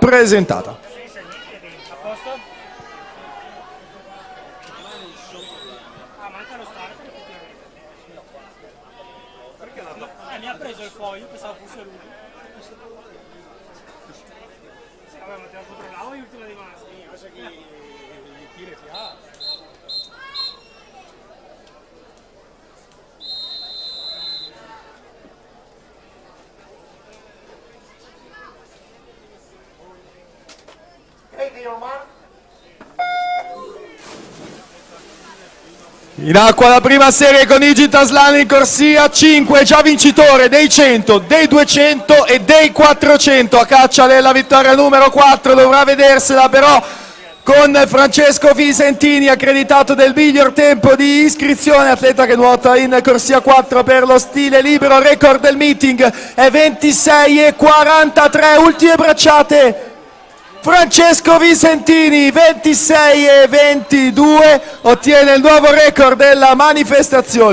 presentata. Mi ha preso il foglio, pensavo fosse lui. Vabbè, ma te la controllavo io ultima di massa. Invece che gli tiri fiato. In acqua la prima serie con Igi Taslani in corsia, 5 già vincitore dei 100, dei 200 e dei 400, a caccia della vittoria numero 4, dovrà vedersela però con Francesco Visentini, accreditato del miglior tempo di iscrizione, atleta che nuota in corsia 4 per lo stile libero, record del meeting è 26,43, ultime bracciate. Francesco Visentini, 26,22, ottiene il nuovo record della manifestazione.